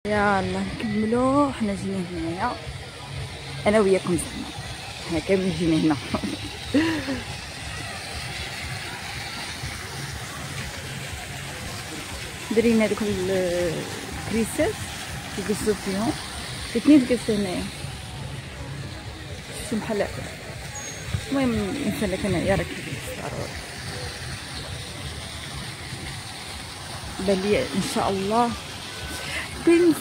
يلا نكملو. حنا جينا هنايا انا وياكم زعما، حنا كاملين جينا هنا. درينا دوك الكريسات يجلسو فيهم، الاثنين جلسوا هنايا شي بحال هكا. المهم الانسان اللي كان هنايا راه كيجلس ضروري. بان لي ان شاء الله بين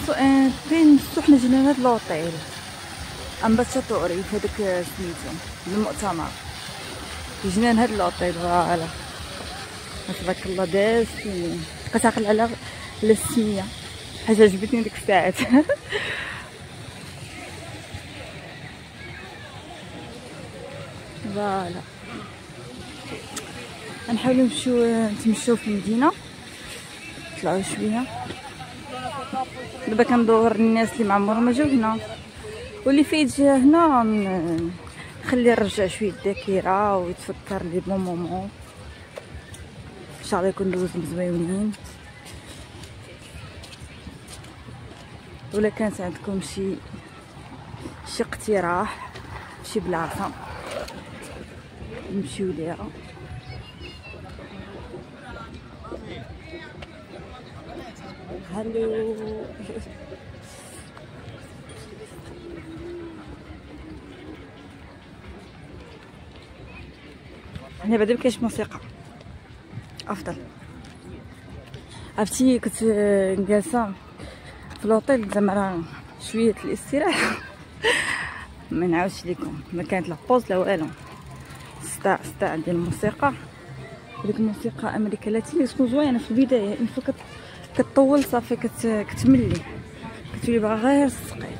حنا جينا لهاد لوطيل امباتشاتوري في هذاك سميتو المؤتمر. جينا لهاد لوطيل فوالا تبارك الله داز كتعقل على السميه. حاجه عجبتني ديك الساعات. فوالا نحاولوا نتمشاو في المدينه، نطلعوا شويه. دابا كندور الناس اللي معمرهم ما جاو هنا، واللي فايت جا هنا نخليه يرجع شويه الذاكره ويتفكر لي بون مومون. ان شاء الله يكون دوزهم زوينين. ولا كانت عندكم شي اقتراح شي بلاصه نمشيو ليها، هلو. هنا بعدا مكاينش موسيقى افضل. عرفتي كنت جالسه في لوطيل زعما راه شويه الاستراحه. ما نعاودش لكم، ما كانت لا بوز لا والو. ستا ديال الموسيقى، وديك الموسيقى امريكا لاتينيه تكون زوينه في البدايه، من فوق كتطول صافي كتملي، كتولي باغا غير تسقي.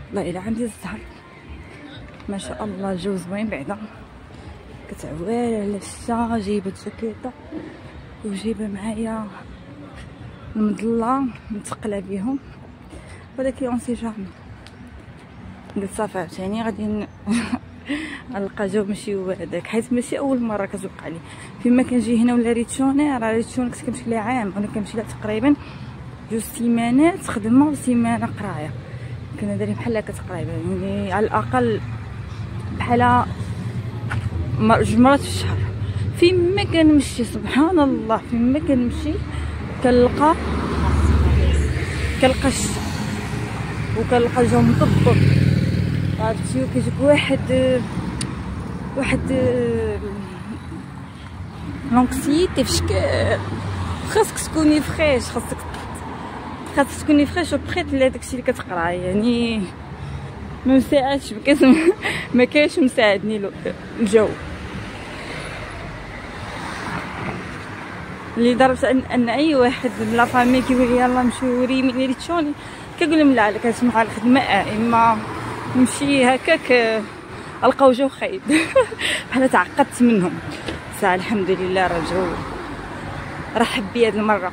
والله الا عندي الزهر ما شاء الله. الجو زوين بعدا، كتعوال على الشتا. جايبه جاكيطه وجايبه معايا المظله متقله بيهم، ولكن اون سي جامي. قلت صافي عاوتاني غادي نلقى جو ماشي هو هذاك، حيت ماشي اول مره كتوقع لي. فيما كنجي هنا ولا ريتشوني، راه ريتشوني كنت كنمشي لها عام ولا كنمشي لها تقريبا 2 سيمانات خدمه وسيمانه قرايه. كنا دايرين بحال هكا تقريبا، يعني على الاقل بحال جوج مرات في الشهر. فيما كنمشي سبحان الله، فيما كنمشي كنلقى الشتا وكنلقى الجو مطبق. عرفتي كيجيك واحد لونكسيتي في شكل. خاصك تكوني فريش، خاصك تكوني فريش وبخيت لهداكشي اللي كتقرا. يعني ما مساعدش، ما كاينش مساعدني الجو. لدرجه ان اي واحد من لا فامي كيقول لي يلاه نمشيو ريمي ريتشوني، كنقول لهم لا كنسمع الخدمه اما نمشي هكاك القاو جو خايب. بحال تعقدت منهم. ساعه الحمد لله راه الجو رحب بيا هاد المره،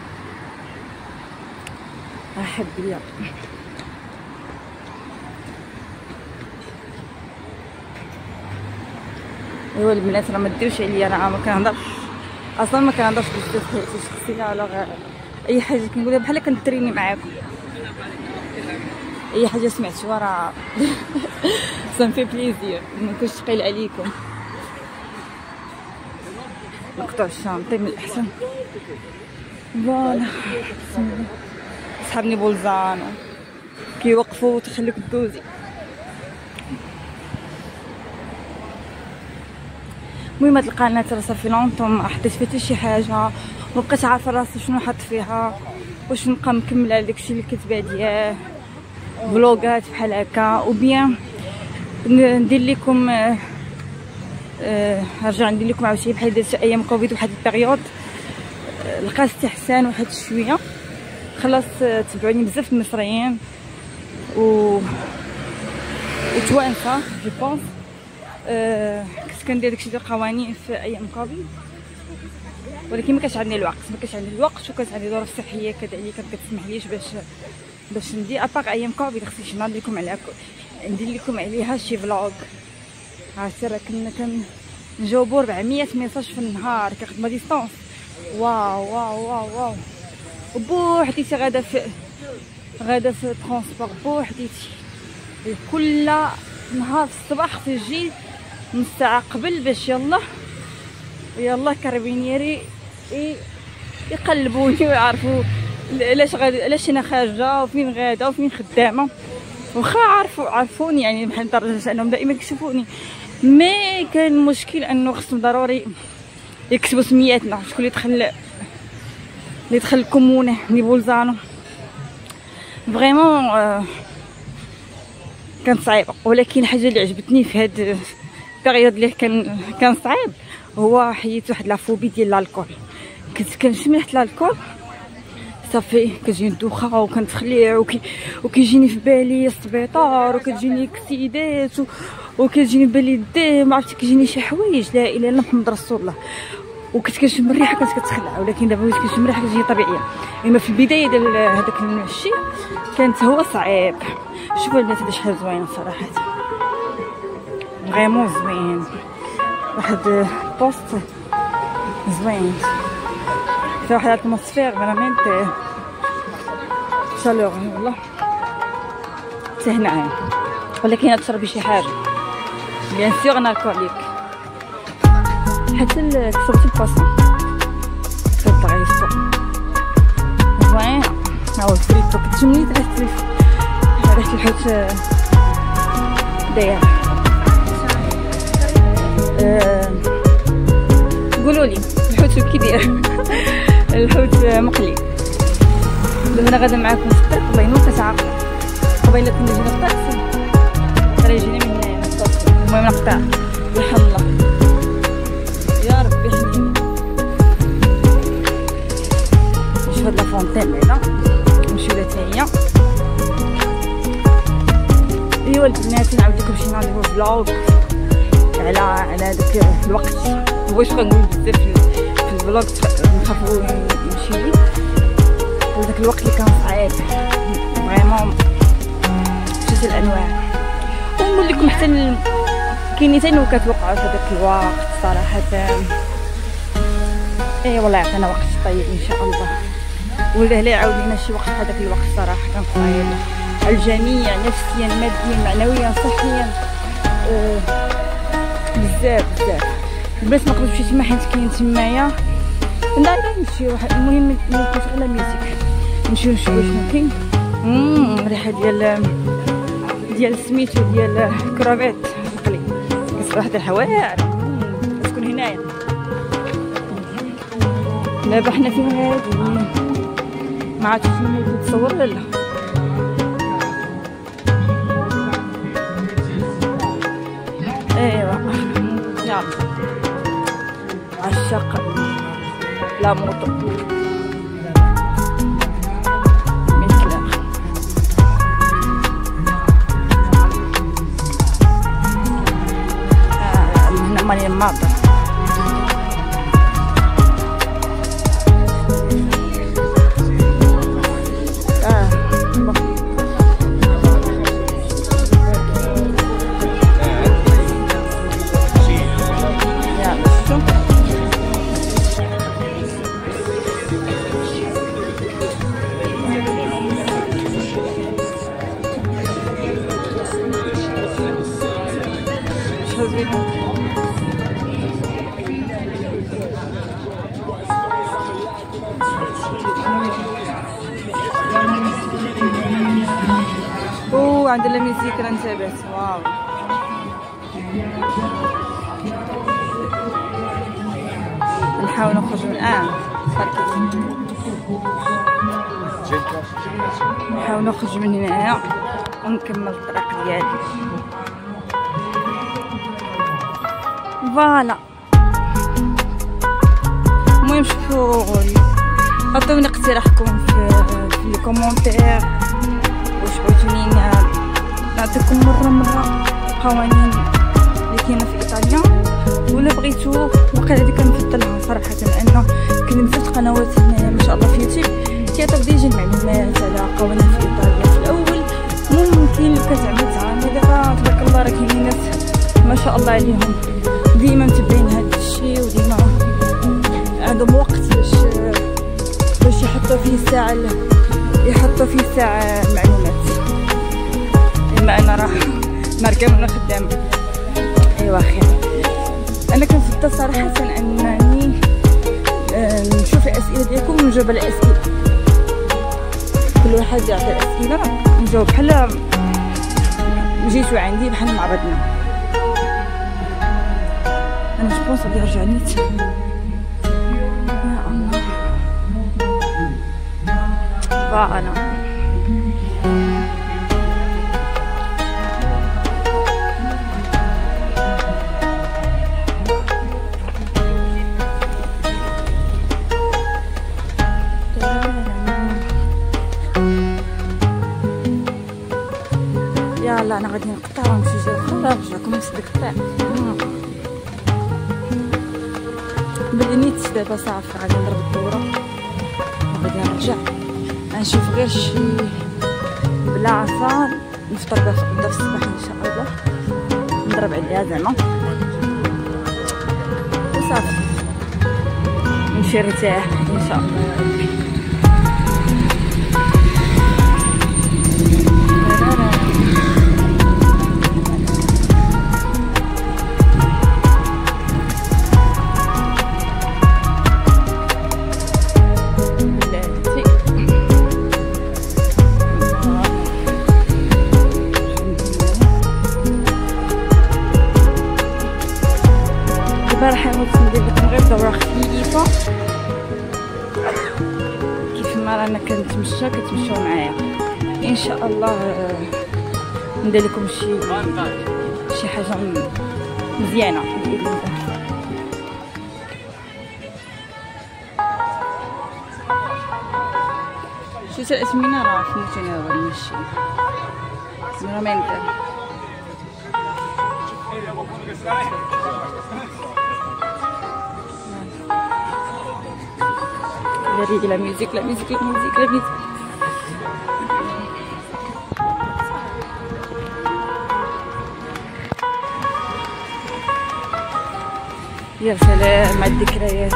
رحب بيا. ايوا البنات راه ما ديوش عليا، راه ما كنهضرش اصلا، ما كنهضرش بزاف في حياتي الشخصيه ولا غير اي حاجه كنقولها بحال كنتريني معاكم. اي حاجه سمعتوها راه صافي بليزير، ما نكونش ثقيل عليكم. نقطع الشانطي من الاحسن. فوالا صحابني بولزانو كيوقفوا وتخليك دوزي. المهم هاد القناه راه صافي لونطون ما حطيت فيها حتى شي حاجه، ومبقيتش عارفه راسي شنو حط فيها، واش نبقى مكمله على داكشي اللي كنت باديه فلوغات بحال هكا، او بيان ندير لكم نرجع ندير لكم عاوتاني بحال درت ايام كوفيد. واحد البيريود لقى استحسان واحد شويه، خلاص تبعوني بزاف المصريين وتوانسه جو بونس. كنت كندير داكشي ديال القوانين في ايام كوفيد، ولكن ما كانش عندي الوقت، وكانت عندي ظروف صحيه كذلك ما كتسمحليش باش باش ندير اباغ ايام كوفيد خصني نهضر لكم عليها، ندير لكم عليها شي فلوغ. عرفتي راه كنا كنجاوبو 400 ميساج في النهار كنخدم ديستونس. واو واو واو واو. بوحديتي غادا في ترونسبور بوحديتي، كل نهار في الصباح خصني نجي نص ساعه قبل باش يلا كاربينيري يقلبوني ويعرفوا علاش انا خارجه وفين غاده وفين خدامه. واخا عرفوني يعني بحال لدرجه انهم دائما يكشفوني، مي كان المشكل انه خصهم ضروري يكتبوا سمياتنا، شكون اللي دخل الكومونه دي بولزانو. فريمون كان صعيب. ولكن الحاجه اللي عجبتني في هاد البيريود اللي كان صعيب هو حيت واحد لافوبي ديال الكحول. كنت كنشم ريحه الكحول صافي كتجيني الدوخه وكنتخلع وكيجيني في بالي السبيطار وكتجيني اكسيدات وكتجيني في بالي الدم، عرفتي كيجيني شي حوايج لا اله الا الله محمد رسول الله. وكنت كنشم الريحه كنت كتخلع، ولكن دابا وليت كنشم الريحه كتجيني طبيعيه. اما في البدايه ديال هذاك الشيء كانت هو صعيب. شوفوا البنات هذا شحال زوينه صراحه، فريمون زوين، واحد بوست زوين فيه واحد الاتموسفير فريمون شالور والله تهنى. ولكن تشربي شي حاجه بيان سور نالكوليك. حتى كسرت الباصون كتطغي السوق زوين. هاو الفريتو كتجمني ريحة الحوت داير. قولولي الحوت كي داير؟ الحوت مقلي. دابا انا غادا معاكم في الطريق، الله ينور كتعاقلوا. قبيله كنا جينا في الطاكسي راه جينا من هنايا من الطاكسي. المهم نقطع يرحم الله يا ربي يحميني. نشوف هاد لافونتين بعدا نمشيو لها تاهي. ايوا البنات نعاود لكم شي نهار فلوغ على داك الوقت. مبغيتش نقول بزاف في الفلوغ نخافو يمشي لي، وداك الوقت اللي كان صعيب فريمون شتي الانواع. ونقول لكم حتى كاينين حتى نوكات وقعوا في داك الوقت صراحه. اي والله يعطينا وقت طيب ان شاء الله، ولا لا يعاود لينا شي وقت في هذاك الوقت صراحه كان صعيب على الجميع، نفسيا ماديا معنويا صحيا. بزاف البنات ما قدرتش نمشي تما حيت كاين تمايا نايض نمشي واحد. المهم ملي كنت على ميوزيك نمشيو نشوفو شنو كاين. ريحه ديال سميتو ديال كرافيت مقلي كتبقى واحد الحوايع تكون هنايا. دابا حنا فين غاديين؟ ما عرفتش شنو نتصور ولا لا. ايوا يلا عشاق لا موطو مثل هنا ماني ماطر. عندنا الميوزيك راه نتابعت. واو نحاول نخرج من نحاول نخرج من هنايا ونكمل الطريق ديالي. فوالا المهم شوفوا عطوني اقتراحكم في الكومونتير واش بغيتوني نعطيكم مره قوانين اللي كاينه في ايطاليا ولا بغيتو. وقيلا هذه كنفضلها صراحه لان كاين بزاف قنوات هنايا ما شاء الله في يوتيوب كيعطيو ديجا المعلومات على قوانين في ايطاليا الله عليهم ديما متبعين هذا الشيء، وديما عندهم وقت باش يحطوا فيه ساعة المعلومات. اما انا راه مركب وانا خدامة. ايوا خير، انا كنفضل صراحة انني نشوف الاسئلة ديالكم ونجاوب على الاسئلة. كل واحد يعطي اسئلة نجاوب بحال جيتو عندي بحال مع بعضنا. انا جوبونس غادي يرجع النت. يا الله فوالا. يلا انا غادي نقطع ونمشي نرجعكم نفس القطاع. بلي نيت دابا صافي غادي نضرب الدوره وغادي نرجع نشوف غير شي بلاصه نفطر بها في الصباح ان شاء الله، نضرب عليها زعما وصافي نمشي نرتاح ان شاء الله. دابا راح ندير لكم غير دوره خفيفه كيف ما رانا كنتمشى كتمشاو معايا ان شاء الله. ندير لكم شي حاجه مزيانه باذن الله. شفت الاسمنه راه فهمتوني هذا المشي veramente. La musique. يا سلام على الذكريات،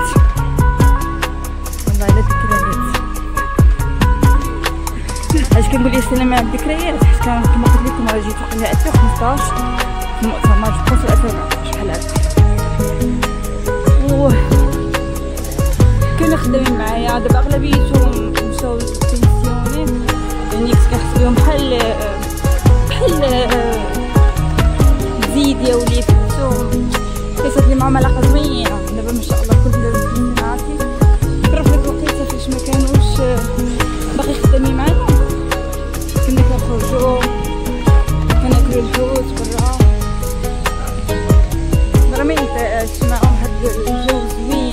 والله على الذكريات. علاش كنقول يا سلام على الذكريات؟ حيت كما قلت لكم راه جيت وقيلا 2015 في المؤتمر في قصر 2014 بحال هكا، كانوا خدامين معايا. دابا اغلبيتهم مشاو بنسيوني، يعني كنت كنحس بهم بحال زيديا وليفتهم، كيصيفط لي معاهم علاقه زوينه. دابا ما شاء الله كل بنات عرفتي كنروح ديك الوقيته فاش ما كانوش باقي خدامين معانا، كنا كنخرجوا كناكلوا الحوت برا، فريمون عشت معاهم هاد الجو زوين.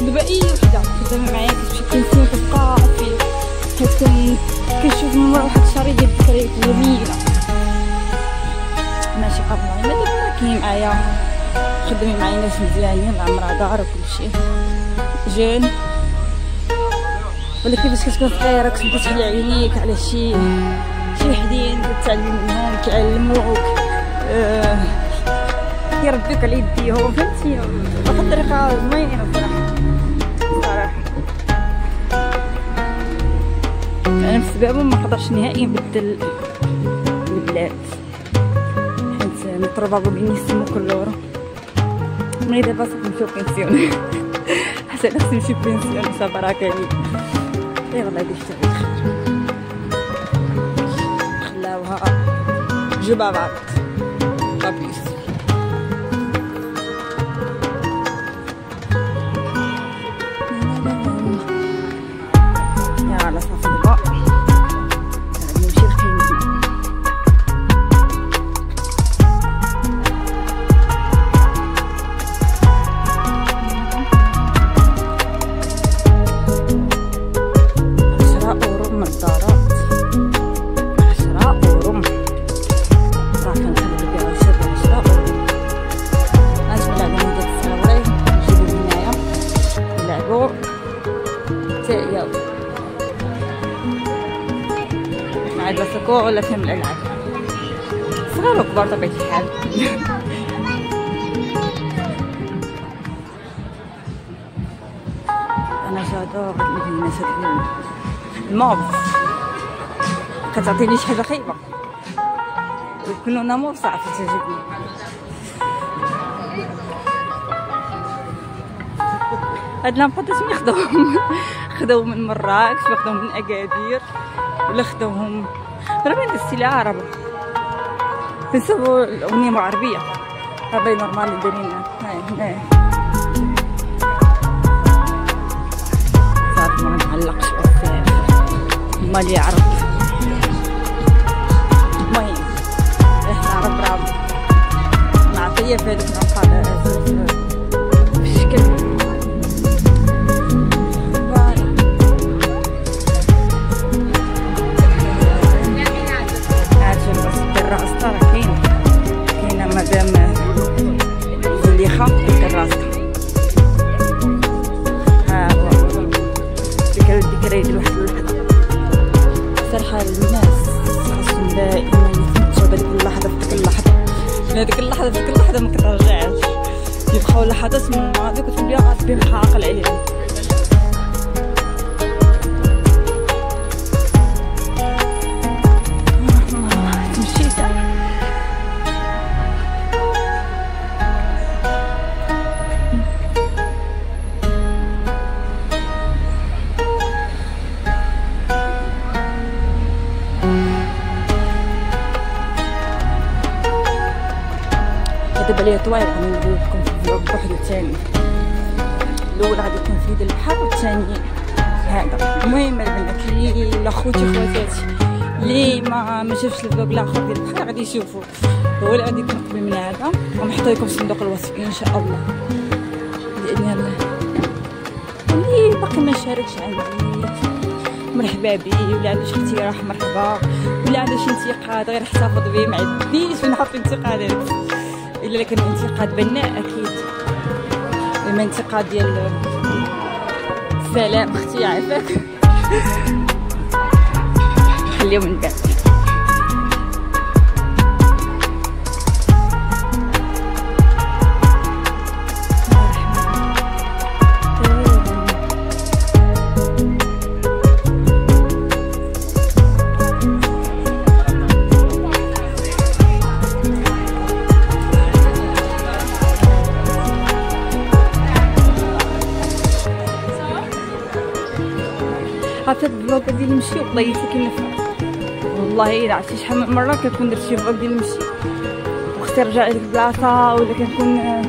دابا اي وحده خدامه معايا كتمشي كنسين كتبقى في كنشوف من ورا واحد الشريط ديال الذكريات جميله ما شاء الله. دابا كاين معايا خدامين معايا ناس مزيانين، العمر دار وكلشي جون، ولكن فاش كتكون صغيره كتبدا تحلي عينيك على شي وحدين كتعلم منهم كيعلموك كيربيوك على يديهم، فهمتي؟ بواحد الطريقه زوينه صراحه. انا بسببهم ما قدرش نهائيا نبدل البلاد، حيت مطربه بغيني نسمو كلورا ملي دابا صافي نمشيو بنسيون حتى انا خصني نمشي بنسيون صبرا عليك. يلا هادي شتا خير خلاوها جبابات قبيس. يلا صافي دابا غادي نمشي للقيمة. ولا فهم الالعاب صغار وكبار طبيعة الحال جادور المدينة الموف كتعطيني شي حاجة خايبة كل نمور صعب تعجبني. هاد لامبات اسمي خداو من مراكش ولا خداو من اكادير ولا خداوهم راه السلعة عربة كنسمو الاغنية عربية راه نورمال دايرين صافي ما نعلقش بزاف هما اللي يعرف. المهم العرب راه معطية في هادوك العقارات بشكل كاينه مدام زليخه الكراسه. ها هو ذكرى لواحد اللحظه صراحه الناس خاصهم دائما يتمتعوا بهذيك اللحظه في ديك اللحظه هذيك اللحظه في ديك اللحظه ما كترجعش يبقاو لحظات من الماضي كتولي غاصبين عاقل عليهم. دابا ليا طويل غادي ندير لكم في الفلوق بوحدو الثاني. الاول غادي يكون في يد البحر والثاني هذا. المهم البنات اللي ولا خوتي خواتاتي اللي ما شافش الفلوق الاخر ديال البحر غادي يشوفوا هو اللي غادي يكون قبل من هذا ونحط لكم في صندوق الوصف ان شاء الله باذن الله. اللي باقي ما شاركش عندي مرحبا بيه ولا عنده شي اقتراح مرحبا ولا عنده شي انتقاد غير احتفظ به ما عنديش نحط انتقادات الا كان انتقاد بناء اكيد اما انتقاد ديال السلام اختي عافاك خليهم من بعد. عرفت الفلوق ديال المشي والله يسكن والله الا عرفتي شحال من مره كنكون درت شي فلوق ديال المشي وختي نرجع لديك البلاصه ولا كنكون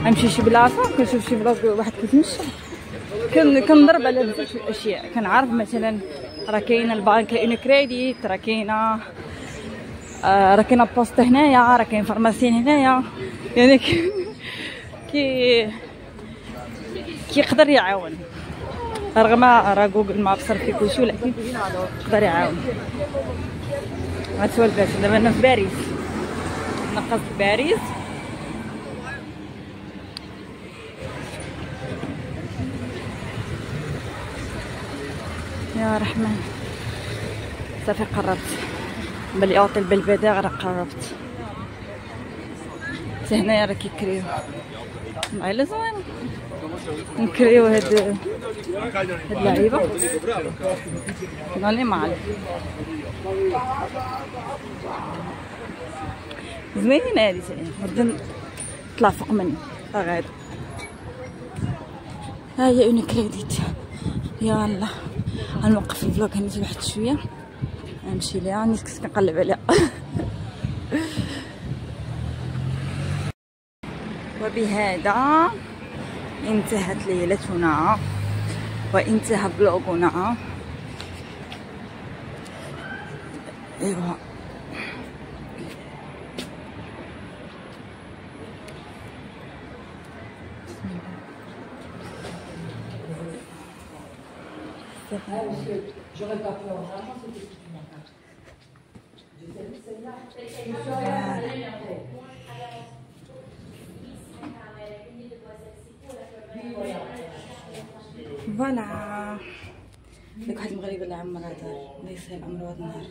غنمشي شي بلاصه كنشوف شي فلوق واحد كيتمشى كنضرب على بزاف الاشياء. كنعرف مثلا راه كاينه البنك اون كريديت راه كاينه بوست هنايا راه كاين فارماسيين هنايا يعني كيقدر يعاون رغم راه جوجل ما بصر في كلشي ولكن يقدر يعاون. غتسولفات دابا انا في باريس نقصت في باريس يا رحمن صافي قربت بلي اوطيل بلبدا راه قربت حتى هنايا راه كيكريو معايا زوين نكريو هاد اللعيبه راني معلم زوينين هادي ثاني نبدا نطلع فوق مني غادي. ها هي اون كريديت يلا غنوقف الفلوق هنا واحد شويه نمشي ليها نيت كنقلب عليها. وبهذا انتهت ليلتنا وانتهى فلوغنا. ايوا فوالا داك واحد المغربي اللي عمرها دار الله يسهل عمرو هاد النهار